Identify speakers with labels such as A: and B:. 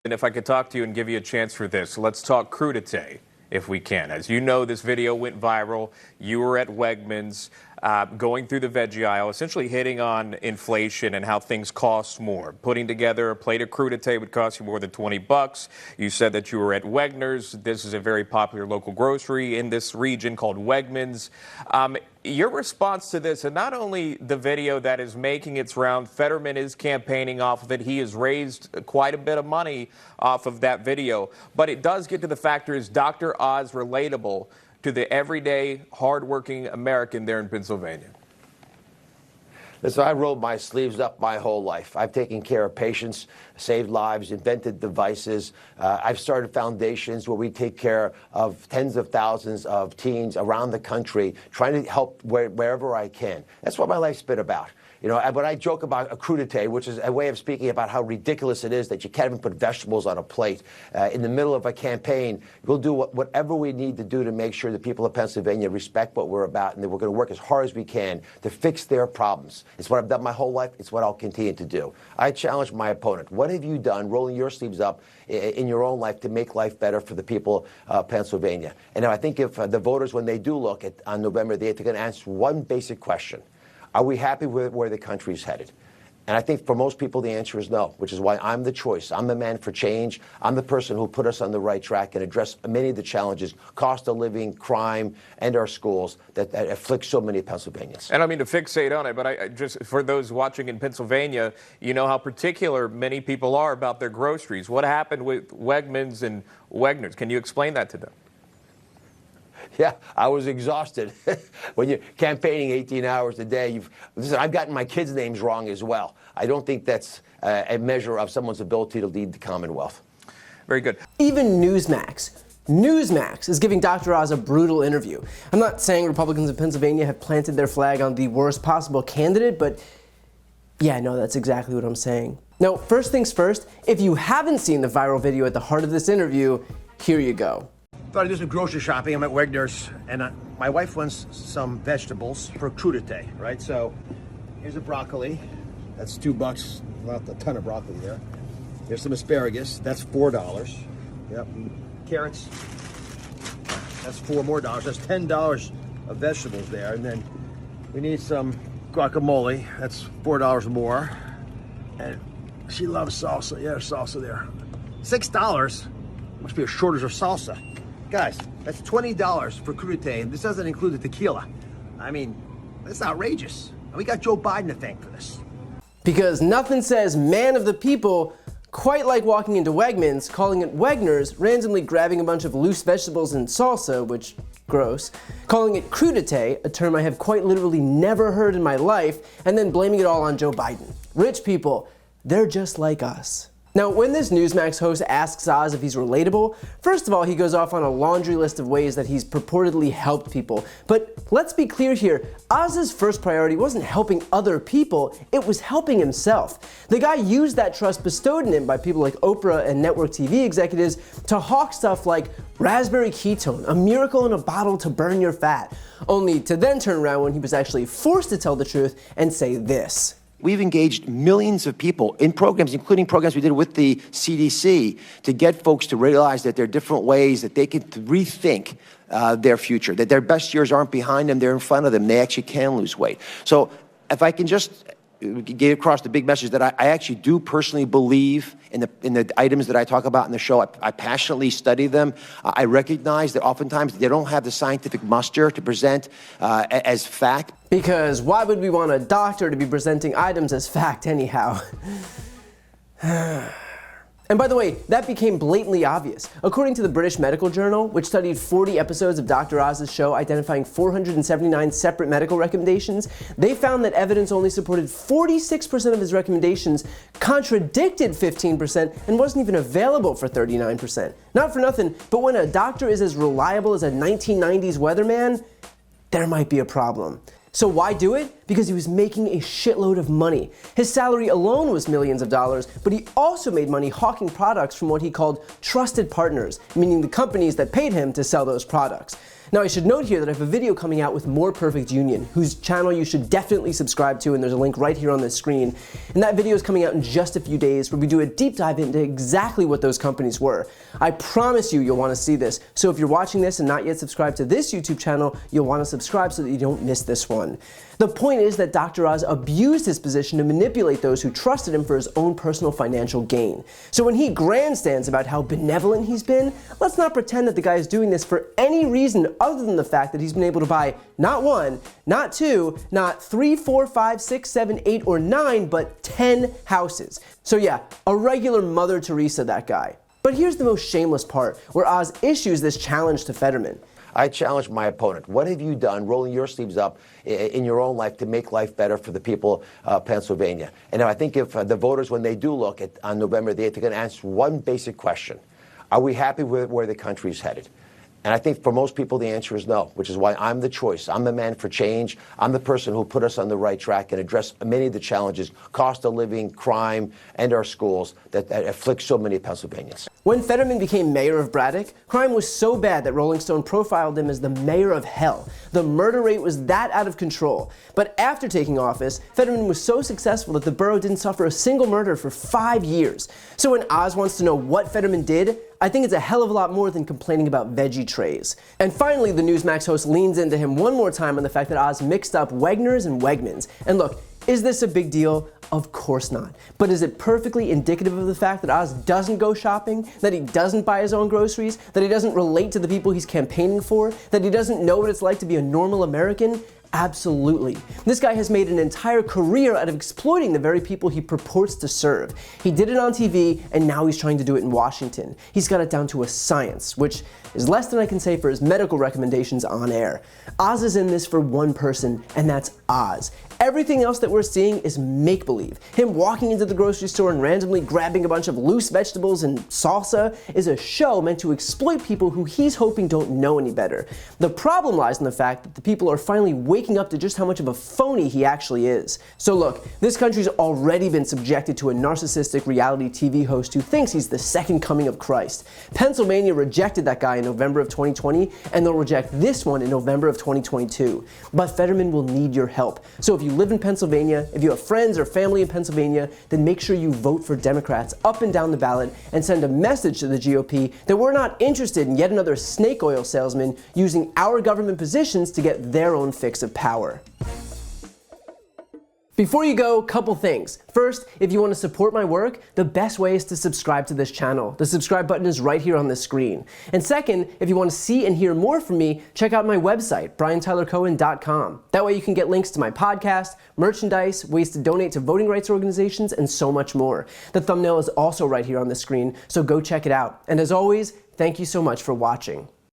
A: And if I could talk to you and give you a chance for this, let's talk crudité, if we can. As you know, this video went viral. You were at Wegmans, going through the veggie aisle, essentially hitting on inflation and how things cost more. Putting together a plate of crudité would cost you more than 20 bucks. You said that you were at Wegner's. This is a very popular local grocery in this region called Wegmans. Your response to this, and not only the video that is making its round, Fetterman is campaigning off of it. He has raised quite a bit of money off of that video. But it does get to the factor, is Dr. Oz relatable to the everyday, hardworking American there in Pennsylvania?
B: Listen, I rolled my sleeves up my whole life. I've taken care of patients, saved lives, invented devices. I've started foundations where we take care of tens of thousands of teens around the country, trying to help wherever I can. That's what my life's been about. You know, when I joke about a crudité, which is a way of speaking about how ridiculous it is that you can't even put vegetables on a plate in the middle of a campaign, we'll do whatever we need to do to make sure the people of Pennsylvania respect what we're about, and that we're going to work as hard as we can to fix their problems. It's what I've done my whole life. It's what I'll continue to do. I challenge my opponent. What have you done rolling your sleeves up in your own life to make life better for the people of Pennsylvania? And I think if the voters, when they do look on November the 8th, they're going to answer one basic question. Are we happy with where the country's headed? And I think for most people the answer is no, which is why I'm the choice. I'm the man for change. I'm the person who put us on the right track and address many of the challenges, cost of living, crime, and our schools that afflict so many Pennsylvanians.
A: And I mean to fixate on it, but I just, for those watching in Pennsylvania, you know how particular many people are about their groceries. What happened with Wegmans and Wegner's? Can you explain that to them?
B: Yeah, I was exhausted. When you're campaigning 18 hours a day, listen, I've gotten my kids' names wrong as well. I don't think that's a measure of someone's ability to lead the Commonwealth.
A: Very good.
C: Even NEWSMAX is giving Dr. Oz a brutal interview. I'm not saying Republicans in Pennsylvania have planted their flag on the worst possible candidate, but yeah, no, that's exactly what I'm saying. Now, first things first, if you haven't seen the viral video at the heart of this interview, here you go.
D: Thought I'd do some grocery shopping. I'm at Wegner's, and my wife wants some vegetables for crudité, right? So here's a broccoli. That's $2. Not a ton of broccoli there. Here's some asparagus. That's $4. Yep. And carrots. That's $4 more. That's $10 of vegetables there. And then we need some guacamole. That's $4 more. And she loves salsa. Yeah, there's salsa there. $6. Must be a shortage of salsa. Guys, that's $20 for crudité, and this doesn't include the tequila. I mean, that's outrageous. And we got Joe Biden to thank for this.
C: Because nothing says man of the people quite like walking into Wegmans, calling it Wegner's, randomly grabbing a bunch of loose vegetables and salsa, which, gross, calling it crudité, a term I have quite literally never heard in my life, and then blaming it all on Joe Biden. Rich people, they're just like us. Now, when this NEWSMAX host asks Oz if he's relatable, first of all, he goes off on a laundry list of ways that he's purportedly helped people. But let's be clear here, Oz's first priority wasn't helping other people, it was helping himself. The guy used that trust bestowed in him by people like Oprah and network TV executives to hawk stuff like raspberry ketone, a miracle in a bottle to burn your fat, only to then turn around when he was actually forced to tell the truth and say this.
B: We've engaged millions of people in programs, including programs we did with the CDC, to get folks to realize that there are different ways that they can rethink their future, that their best years aren't behind them, they're in front of them, they actually can lose weight. So if I can just get across the big message that I actually do personally believe in the items that I talk about in the show. I passionately study them. I recognize that oftentimes they don't have the scientific muster to present as fact.
C: Because why would we want a doctor to be presenting items as fact anyhow? And by the way, that became blatantly obvious. According to the British Medical Journal, which studied 40 episodes of Dr. Oz's show identifying 479 separate medical recommendations, they found that evidence only supported 46% of his recommendations, contradicted 15%, and wasn't even available for 39%. Not for nothing, but when a doctor is as reliable as a 1990s weatherman, there might be a problem. So why do it? because he was making a shitload of money. His salary alone was millions of dollars, but he also made money hawking products from what he called trusted partners, meaning the companies that paid him to sell those products. Now I should note here that I have a video coming out with More Perfect Union, whose channel you should definitely subscribe to, and there's a link right here on the screen. And that video is coming out in just a few days, where we do a deep dive into exactly what those companies were. I promise you'll want to see this, so if you're watching this and not yet subscribed to this YouTube channel, you'll want to subscribe so that you don't miss this one. The point is that Dr. Oz abused his position to manipulate those who trusted him for his own personal financial gain. So when he grandstands about how benevolent he's been, let's not pretend that the guy is doing this for any reason other than the fact that he's been able to buy not one, not two, not 3, 4, 5, 6, 7, 8, or 9, but 10 houses. So yeah, a regular Mother Teresa, that guy. But here's the most shameless part, where Oz issues this challenge to Fetterman.
B: I challenge my opponent. What have you done, rolling your sleeves up in your own life to make life better for the people of Pennsylvania? And I think if the voters, when they do look at on November the 8th, they're going to answer one basic question. Are we happy with where the country is headed? And I think for most people the answer is no, which is why I'm the choice. I'm the man for change. I'm the person who put us on the right track and address many of the challenges, cost of living, crime, and our schools that afflict so many Pennsylvanians.
C: When Fetterman became mayor of Braddock, crime was so bad that Rolling Stone profiled him as the mayor of hell. The murder rate was that out of control. But after taking office, Fetterman was so successful that the borough didn't suffer a single murder for 5 years. So when Oz wants to know what Fetterman did, I think it's a hell of a lot more than complaining about veggie trays. And finally, the NEWSMAX host leans into him one more time on the fact that Oz mixed up Wegner's and Wegmans. And look, is this a big deal? Of course not. But is it perfectly indicative of the fact that Oz doesn't go shopping, that he doesn't buy his own groceries, that he doesn't relate to the people he's campaigning for, that he doesn't know what it's like to be a normal American? Absolutely. This guy has made an entire career out of exploiting the very people he purports to serve. He did it on TV, and now he's trying to do it in Washington. He's got it down to a science, which is less than I can say for his medical recommendations on air. Oz is in this for one person, and that's Oz. Everything else that we're seeing is make-believe. Him walking into the grocery store and randomly grabbing a bunch of loose vegetables and salsa is a show meant to exploit people who he's hoping don't know any better. The problem lies in the fact that the people are finally waking up to just how much of a phony he actually is. So look, this country's already been subjected to a narcissistic reality TV host who thinks he's the second coming of Christ. Pennsylvania rejected that guy in November of 2020, and they'll reject this one in November of 2022. But Fetterman will need your help. So if you live in Pennsylvania, if you have friends or family in Pennsylvania, then make sure you vote for Democrats up and down the ballot and send a message to the GOP that we're not interested in yet another snake oil salesman using our government positions to get their own fix of power. Before you go, couple things. First, if you want to support my work, the best way is to subscribe to this channel. The subscribe button is right here on the screen. And second, if you want to see and hear more from me, check out my website, briantylercohen.com. That way you can get links to my podcast, merchandise, ways to donate to voting rights organizations, and so much more. The thumbnail is also right here on the screen, so go check it out. And as always, thank you so much for watching.